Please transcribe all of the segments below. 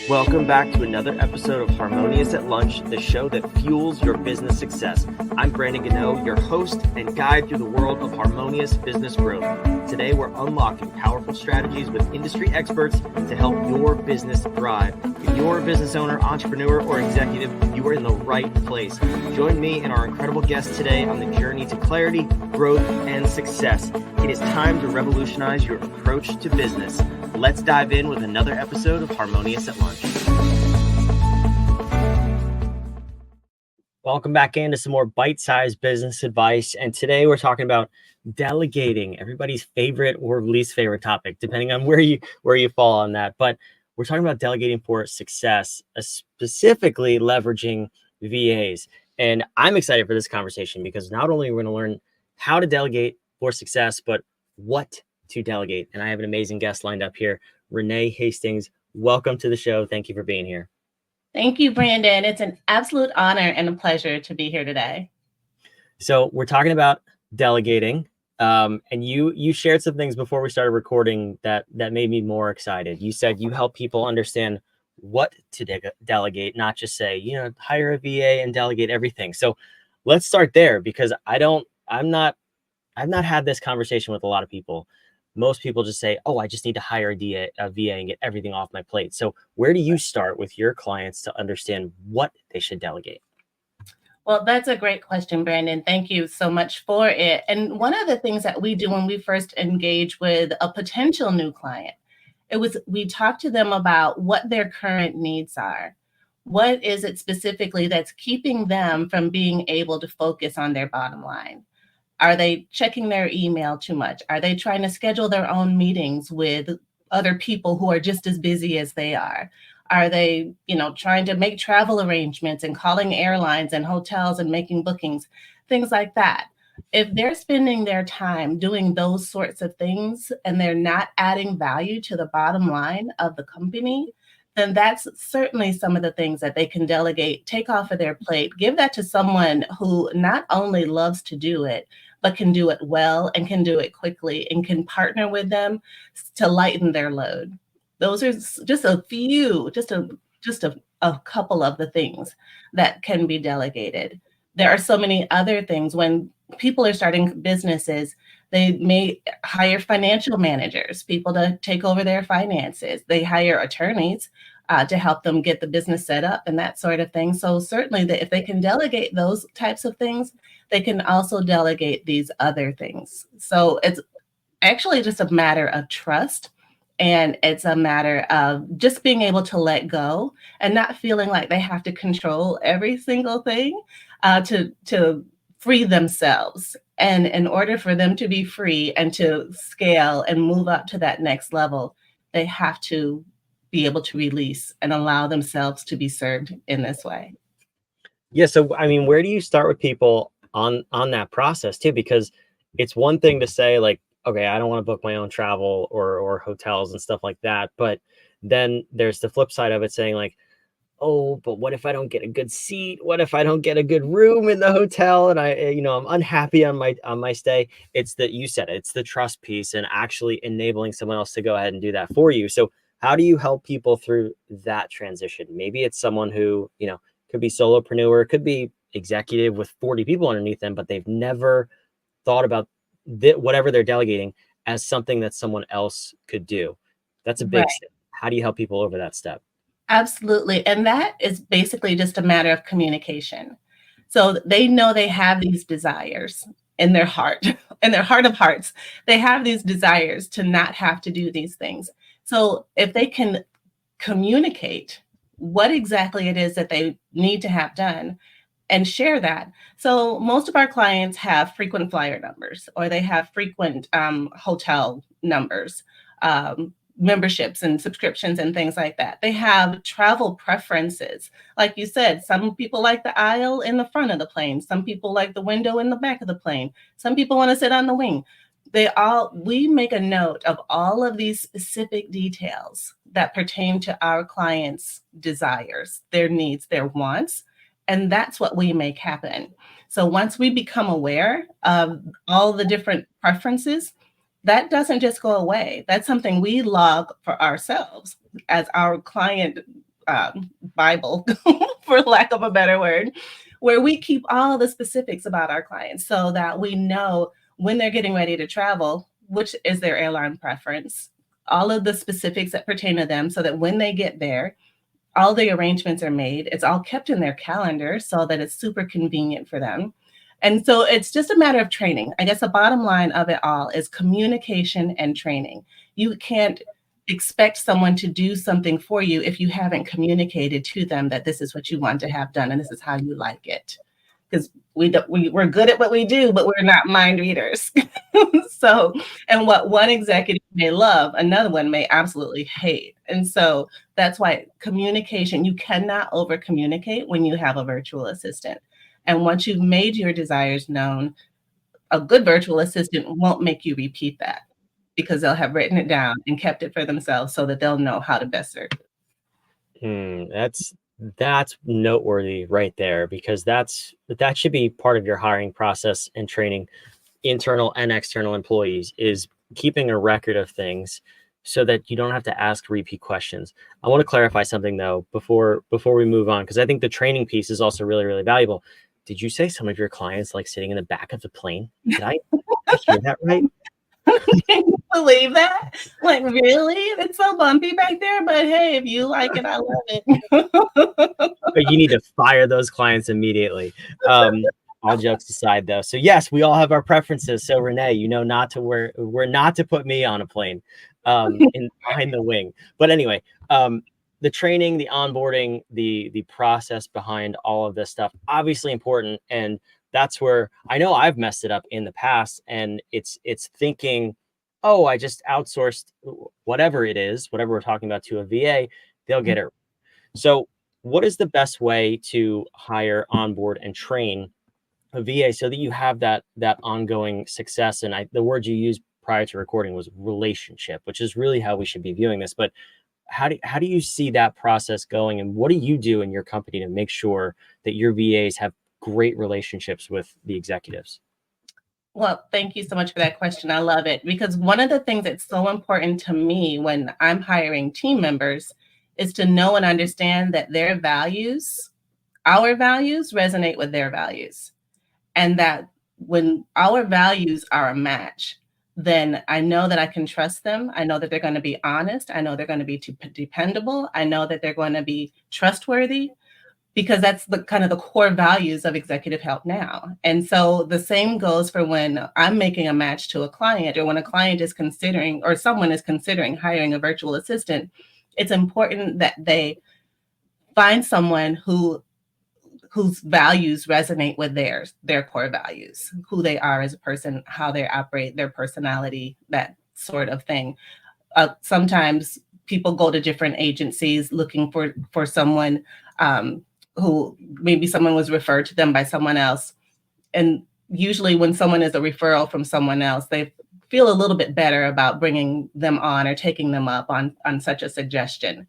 Welcome back to another episode of Harmonious at Lunch, the show that fuels your business success. I'm Brandon Gano, your host and guide through the world of harmonious business growth. Today, we're unlocking powerful strategies with industry experts to help your business thrive. If you're a business owner, entrepreneur, or executive, you are in the right place. Join me and our incredible guests today on the journey to clarity, growth, and success. It is time to revolutionize your approach to business. Let's dive in with another episode of Harmonious at Lunch. Welcome back into some more bite-sized business advice. And today we're talking about delegating, everybody's favorite or least favorite topic, depending on where you fall on that. But we're talking about delegating for success, specifically leveraging VAs. And I'm excited for this conversation because not only are we going to learn how to delegate for success, but what to delegate. And I have an amazing guest lined up here, Renee Hastings. Welcome to the show. Thank you for being here. Thank you, Brandon. It's an absolute honor and a pleasure to be here today. So we're talking about delegating, and you shared some things before we started recording that made me more excited. You said you help people understand what to delegate, not just say, hire a VA and delegate everything. So let's start there because I've not had this conversation with a lot of people. Most people just say, oh, I just need to hire a VA and get everything off my plate. So where do you start with your clients to understand what they should delegate? Well, that's a great question, Brandon. Thank you so much for it. And one of the things that we do when we first engage with a potential new client, we talk to them about what their current needs are. What is it specifically that's keeping them from being able to focus on their bottom line? Are they checking their email too much? Are they trying to schedule their own meetings with other people who are just as busy as they are? Are they, trying to make travel arrangements and calling airlines and hotels and making bookings, things like that? If they're spending their time doing those sorts of things and they're not adding value to the bottom line of the company, then that's certainly some of the things that they can delegate, take off of their plate, give that to someone who not only loves to do it, but can do it well and can do it quickly and can partner with them to lighten their load. Those are just a few, just a couple of the things that can be delegated. There are so many other things. When people are starting businesses, they may hire financial managers, people to take over their finances. They hire attorneys to help them get the business set up and that sort of thing. So certainly if they can delegate those types of things, they can also delegate these other things. So it's actually just a matter of trust. And it's a matter of just being able to let go and not feeling like they have to control every single thing to free themselves. And in order for them to be free and to scale and move up to that next level, they have to be able to release and allow themselves to be served in this way. Yeah. So, where do you start with people on that process too? Because it's one thing to say like, okay, I don't want to book my own travel or hotels and stuff like that. But then there's the flip side of it saying like, oh, but what if I don't get a good seat? What if I don't get a good room in the hotel and I'm unhappy on my stay? It's that you said it, it's the trust piece and actually enabling someone else to go ahead and do that for you. So how do you help people through that transition? Maybe it's someone who, could be solopreneur, could be executive with 40 people underneath them, but they've never thought about whatever they're delegating as something that someone else could do. That's a big step. How do you help people over that step? Absolutely. And that is basically just a matter of communication. So they know they have these desires in their heart, in their heart of hearts. They have these desires to not have to do these things. So if they can communicate what exactly it is that they need to have done and share that. So most of our clients have frequent flyer numbers or they have frequent hotel numbers, memberships and subscriptions and things like that. They have travel preferences. Like you said, some people like the aisle in the front of the plane. Some people like the window in the back of the plane. Some people want to sit on the wing. We make a note of all of these specific details that pertain to our clients' desires, their needs, their wants, and that's what we make happen. So once we become aware of all the different preferences, that doesn't just go away. That's something we log for ourselves as our client Bible, for lack of a better word, where we keep all the specifics about our clients so that we know when they're getting ready to travel, which is their airline preference, all of the specifics that pertain to them so that when they get there, all the arrangements are made. It's all kept in their calendar so that it's super convenient for them. And so it's just a matter of training. I guess the bottom line of it all is communication and training. You can't expect someone to do something for you if you haven't communicated to them that this is what you want to have done and this is how you like it. Because we're good at what we do, but we're not mind readers. So, and what one executive may love, another one may absolutely hate. And so that's why communication, you cannot over communicate when you have a virtual assistant. And once you've made your desires known, a good virtual assistant won't make you repeat that because they'll have written it down and kept it for themselves so that they'll know how to best serve you. That's noteworthy right there, because that should be part of your hiring process and training internal and external employees, is keeping a record of things so that you don't have to ask repeat questions. I want to clarify something though before we move on, because I think the training piece is also really, really valuable. Did you say some of your clients like sitting in the back of the plane? Did I hear that right? Can you believe that? Like, really? It's so bumpy back there, but hey, if you like it, I love it. But you need to fire those clients immediately. All jokes aside though. So yes, we all have our preferences. So Renee, you know not to put me on a plane in behind the wing. But anyway, the training, the onboarding, the process behind all of this stuff, obviously important. And that's where I know I've messed it up in the past. And it's thinking, oh, I just outsourced whatever it is, whatever we're talking about, to a VA, they'll get it. So what is the best way to hire, onboard, and train a VA so that you have that ongoing success? And the word you used prior to recording was relationship, which is really how we should be viewing this. But how do you see that process going, and what do you do in your company to make sure that your VAs have great relationships with the executives? Well, thank you so much for that question. I love it because one of the things that's so important to me when I'm hiring team members is to know and understand that their values, our values, resonate with their values. And that when our values are a match, then I know that I can trust them. I know that they're going to be honest. I know they're going to be dependable. I know that they're going to be trustworthy, because that's the kind of the core values of Executive Help Now. And so the same goes for when I'm making a match to a client, or when a client is considering, or someone is considering hiring a virtual assistant. It's important that they find someone whose values resonate with their core values, who they are as a person, how they operate, their personality, that sort of thing. Sometimes people go to different agencies looking for someone who maybe someone was referred to them by someone else. And usually when someone is a referral from someone else, they feel a little bit better about bringing them on or taking them up on such a suggestion.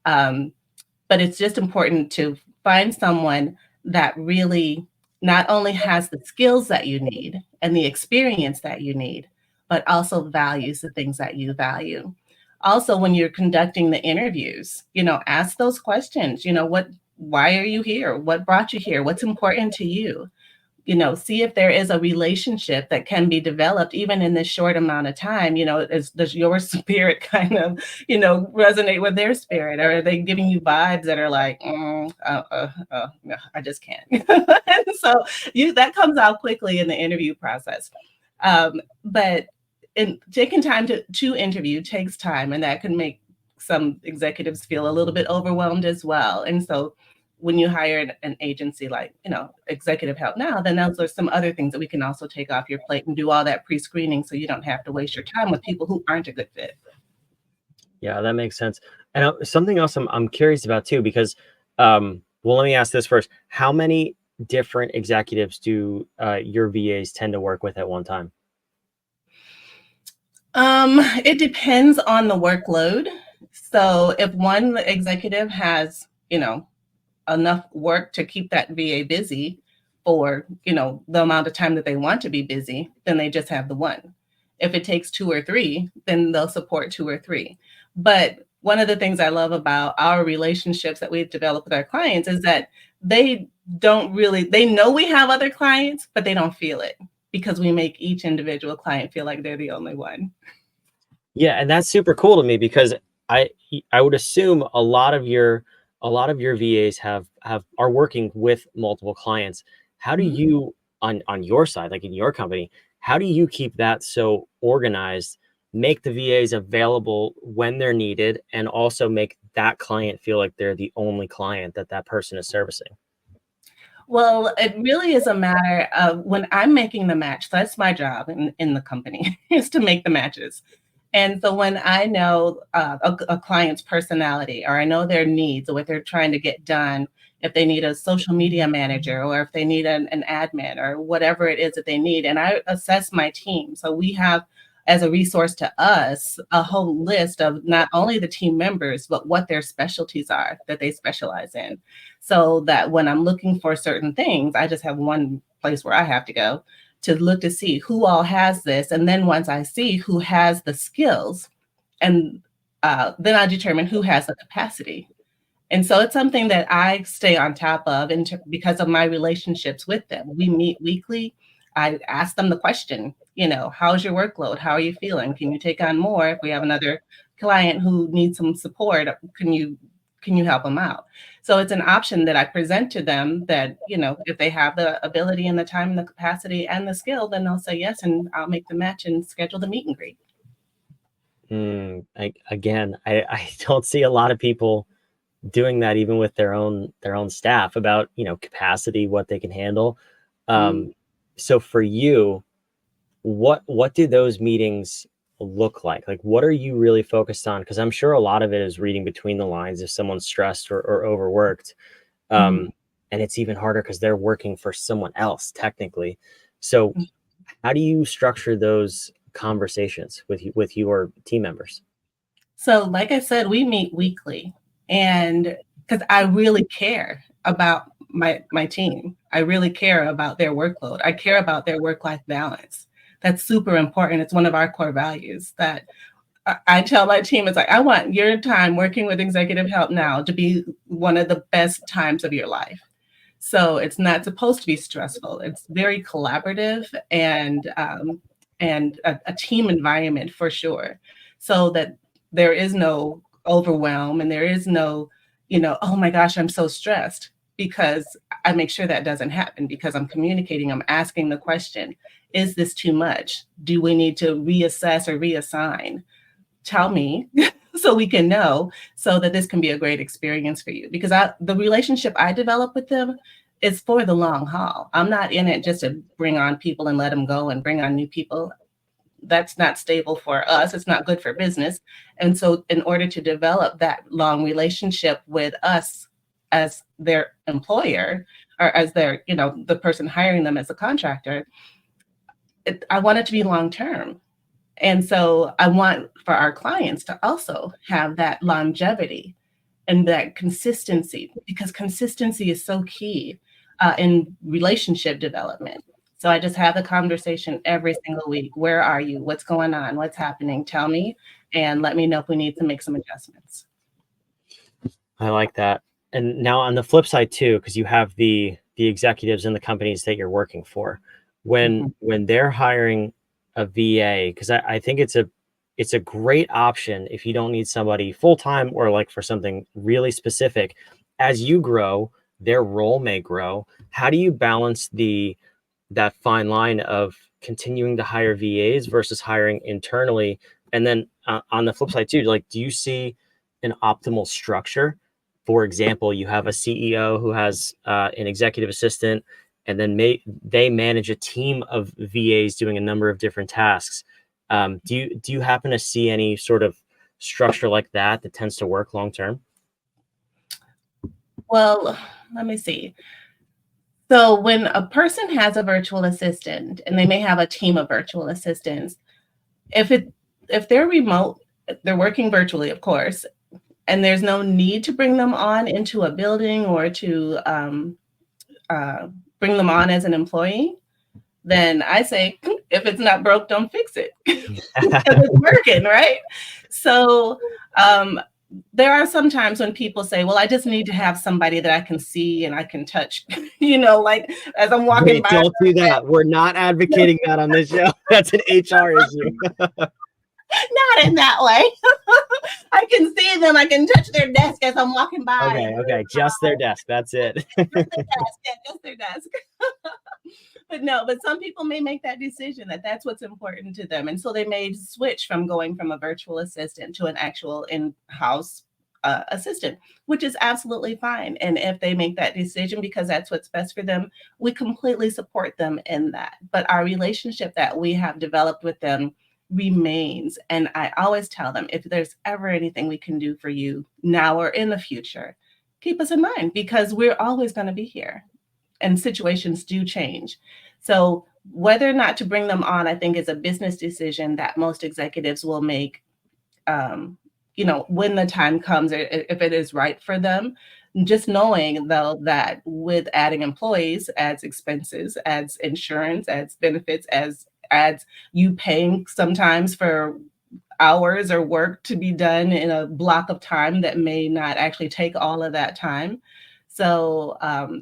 But it's just important to find someone that really not only has the skills that you need and the experience that you need, but also values the things that you value. Also, when you're conducting the interviews, ask those questions. Why are you here? What brought you here? What's important to you? See if there is a relationship that can be developed even in this short amount of time. Does your spirit kind of, resonate with their spirit? Or are they giving you vibes that are like, no, I just can't. And so that comes out quickly in the interview process. But taking time to interview takes time, and that can make some executives feel a little bit overwhelmed as well. And so when you hire an agency like, Executive Help Now, then those are some other things that we can also take off your plate and do all that pre-screening so you don't have to waste your time with people who aren't a good fit. Yeah, that makes sense. And something else I'm curious about too, because, well, let me ask this first. How many different executives do your VAs tend to work with at one time? It depends on the workload. So if one executive has, enough work to keep that VA busy for, the amount of time that they want to be busy, then they just have the one. If it takes two or three, then they'll support two or three. But one of the things I love about our relationships that we've developed with our clients is that they don't really, they know we have other clients, but they don't feel it because we make each individual client feel like they're the only one. Yeah, and that's super cool to me because I I would assume a lot of your VAs have are working with multiple clients. How do Mhm. you on your side, like in your company, how do you keep that so organized, make the VAs available when they're needed, and also make that client feel like they're the only client that that person is servicing? Well, it really is a matter of when I'm making the match, that's my job in the company is to make the matches. And so when I know a client's personality or I know their needs or what they're trying to get done, if they need a social media manager or if they need an admin or whatever it is that they need, and I assess my team. So we have as a resource to us a whole list of not only the team members, but what their specialties are that they specialize in. So that when I'm looking for certain things, I just have one place where I have to go to look to see who all has this. And then once I see who has the skills, and then I determine who has the capacity. And so it's something that I stay on top of because of my relationships with them. We meet weekly. I ask them the question, how's your workload? How are you feeling? Can you take on more? If we have another client who needs some support, can you help them out? So it's an option that I present to them that, if they have the ability and the time and the capacity and the skill, then they'll say yes, and I'll make the match and schedule the meet and greet. I don't see a lot of people doing that even with their own staff about capacity, what they can handle. Mm. So for you, what do those meetings look like what are you really focused on? Because I'm sure a lot of it is reading between the lines if someone's stressed or overworked. Mhm. And it's even harder because they're working for someone else technically. So how do you structure those conversations with your team members? So, like I said, we meet weekly, and because I really care about my team. I really care about their workload. I care about their work-life balance. That's super important. It's one of our core values that I tell my team, it's like, I want your time working with executive help now to be one of the best times of your life. So it's not supposed to be stressful. It's very collaborative and a team environment for sure, so that there is no overwhelm and there is no, oh my gosh, I'm so stressed, because I make sure that doesn't happen because I'm communicating, I'm asking the question, is this too much? Do we need to reassess or reassign? Tell me so we can know, so that this can be a great experience for you, because the relationship I develop with them is for the long haul. I'm not in it just to bring on people and let them go and bring on new people. That's not stable for us. It's not good for business. And so in order to develop that long relationship with us as their employer, or as their, the person hiring them as a contractor, I want it to be long term. And so I want for our clients to also have that longevity and that consistency, because consistency is so key in relationship development. So I just have the conversation every single week. Where are you? What's going on? What's happening? Tell me and let me know if we need to make some adjustments. I like that. And now on the flip side too, because you have the executives in the companies that you're working for, Mhm. when they're hiring a VA, because I think it's a great option if you don't need somebody full time or like for something really specific. As you grow, their role may grow. How do you balance the that fine line of continuing to hire VAs versus hiring internally? And then on the flip side too, like, do you see an optimal structure? For example, you have a CEO who has an executive assistant, and then they manage a team of VAs doing a number of different tasks. Do you happen to see any sort of structure like that that tends to work long term? Well, let me see. So when a person has a virtual assistant and they may have a team of virtual assistants, if it if they're remote, they're working virtually, of course, and there's no need to bring them on into a building or to uh, bring them on as an employee, then I say, if it's not broke, don't fix it because it's working, right? So, um, there are some times when people say, well, I just need to have somebody that I can see and I can touch, you know, like as I'm walking Wait, by. don't do that. We're not advocating that on this show. That's an HR issue. Not in that way. I can see them. I can touch their desk as I'm walking by. Okay, okay, just their desk. That's it. Just their desk. Yeah, just their desk. But no, but some people may make that decision that that's what's important to them. And so they may switch from going from a virtual assistant to an actual in-house assistant, which is absolutely fine. And if they make that decision because that's what's best for them, we completely support them in that. But our relationship that we have developed with them remains. And I always tell them, if there's ever anything we can do for you now or in the future, keep us in mind because we're always going to be here and situations do change. So whether or not to bring them on, I think is a business decision that most executives will make, you know, when the time comes, or if it is right for them. Just knowing though that with adding employees adds expenses, adds insurance, adds benefits, adds you paying sometimes for hours or work to be done in a block of time that may not actually take all of that time. So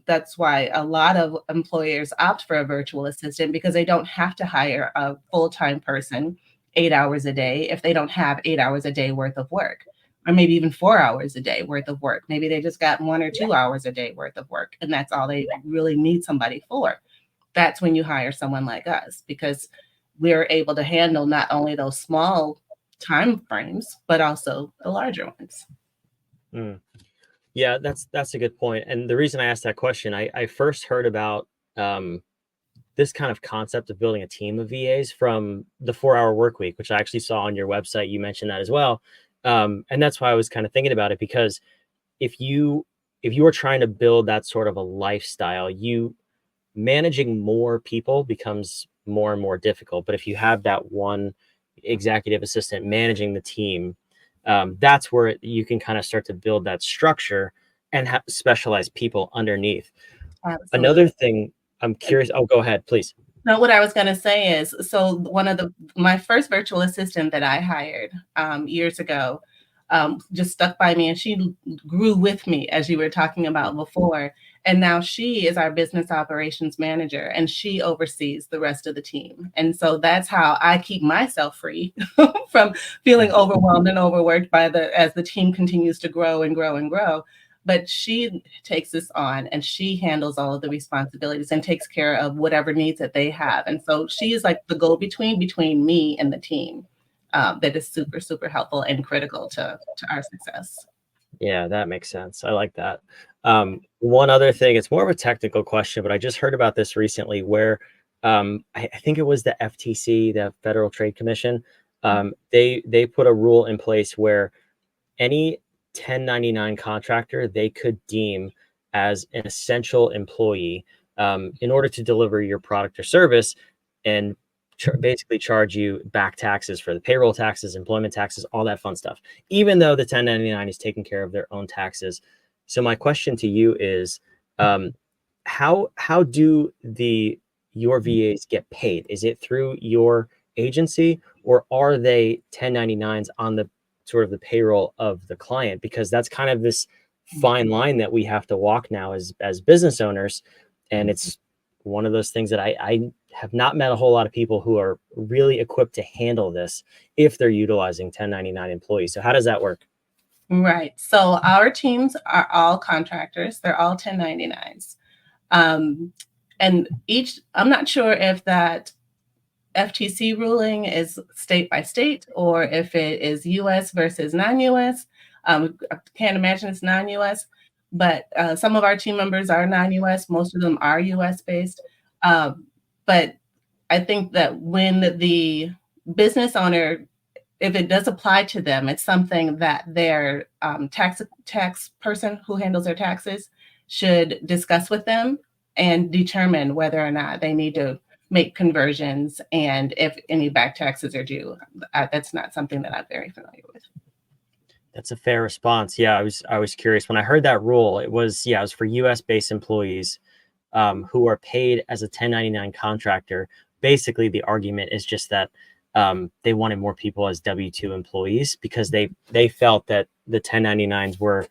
that's why a lot of employers opt for a virtual assistant because they don't have to hire a full-time person 8 hours a day if they don't have 8 hours a day worth of work, or maybe even 4 hours a day worth of work. Maybe they just got 1 or 2 hours a day worth of work, and that's all they really need somebody for. That's when you hire someone like us because we're able to handle not only those small time frames, but also the larger ones. Mm. Yeah, that's a good point. And the reason I asked that question, I first heard about this kind of concept of building a team of VAs from the 4 Hour Work Week, which I actually saw on your website. You mentioned that as well. And that's why I was kind of thinking about it, because if you are trying to build that sort of a lifestyle, you managing more people becomes more and more difficult. But if you have that one executive assistant managing the team, that's where you can kind of start to build that structure and have specialized people underneath. Another Absolutely. thing I'm curious. Oh, go ahead, please. No, what I was going to say is, so my first virtual assistant that I hired years ago just stuck by me, and she grew with me, as you were talking about before. And now she is our business operations manager, and she oversees the rest of the team. And so that's how I keep myself free from feeling overwhelmed and overworked as the team continues to grow and grow and grow. But she takes this on and she handles all of the responsibilities and takes care of whatever needs that they have. And so she is like the between me and the team. That is super, super helpful and critical to our success. Yeah, that makes sense. I like that. One other thing, it's more of a technical question, but I just heard about this recently where I think it was the FTC, the Federal Trade Commission. They put a rule in place where any 1099 contractor they could deem as an essential employee in order to deliver your product or service, and basically charge you back taxes for the payroll taxes, employment taxes, all that fun stuff, even though the 1099 is taking care of their own taxes. So my question to you is, how do your VAs get paid? Is it through your agency, or are they 1099s on the sort of the payroll of the client? Because that's kind of this fine line that we have to walk now as business owners. And it's one of those things that I have not met a whole lot of people who are really equipped to handle this if they're utilizing 1099 employees. So how does that work? Right. So our teams are all contractors. They're all 1099s. And I'm not sure if that FTC ruling is state by state or if it is US versus non-US. I can't imagine it's non-US, but some of our team members are non-US. Most of them are US based. But I think that when the business owner, if it does apply to them, it's something that their tax person who handles their taxes should discuss with them and determine whether or not they need to make conversions and if any back taxes are due. That's not something that I'm very familiar with. That's a fair response. Yeah, I was curious when I heard that rule. It was for U.S. based employees who are paid as a 1099 contractor. Basically, the argument is just that they wanted more people as W-2 employees because they felt that the 1099s were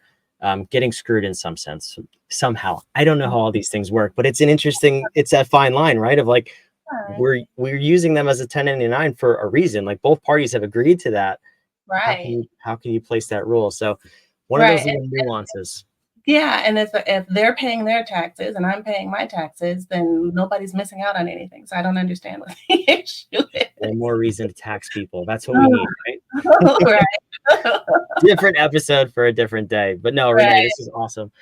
getting screwed in some sense somehow. I don't know how all these things work, but it's that fine line, right? Of like, Right. we're using them as a 1099 for a reason. Like both parties have agreed to that. Right. How can you place that rule? So one of those Right. little nuances. Yeah, and if they're paying their taxes and I'm paying my taxes, then nobody's missing out on anything. So I don't understand what the issue is. One more reason to tax people. That's what we need, right? Right. Different episode for a different day. But no, Renee, Right. this is awesome.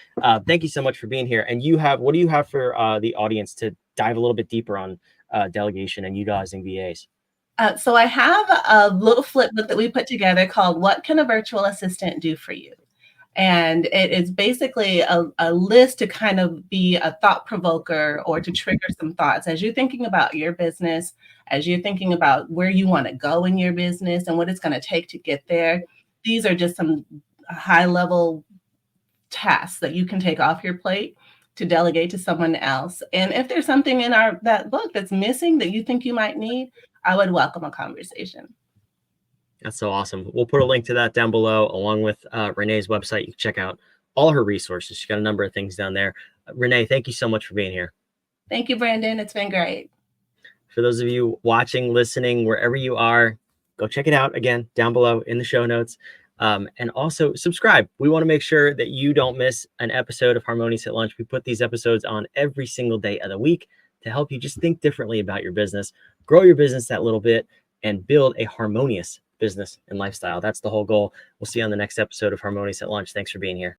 Thank you so much for being here. And what do you have for the audience to dive a little bit deeper on delegation and utilizing VAs? So I have a little flip book that we put together called "What Can a Virtual Assistant Do for You?" And it is basically a list to kind of be a thought provoker or to trigger some thoughts as you're thinking about your business, as you're thinking about where you want to go in your business and what it's going to take to get there. These are just some high level tasks that you can take off your plate to delegate to someone else. And if there's something in that book that's missing that you think you might need, I would welcome a conversation. That's so awesome. We'll put a link to that down below, along with Renee's website. You can check out all her resources. She's got a number of things down there. Renee, thank you so much for being here. Thank you, Brandon. It's been great. For those of you watching, listening, wherever you are, go check it out again down below in the show notes. And also subscribe. We want to make sure that you don't miss an episode of Harmonious at Lunch. We put these episodes on every single day of the week to help you just think differently about your business, grow your business that little bit, and build a harmonious business and lifestyle. That's the whole goal. We'll see you on the next episode of Harmonious at Lunch. Thanks for being here.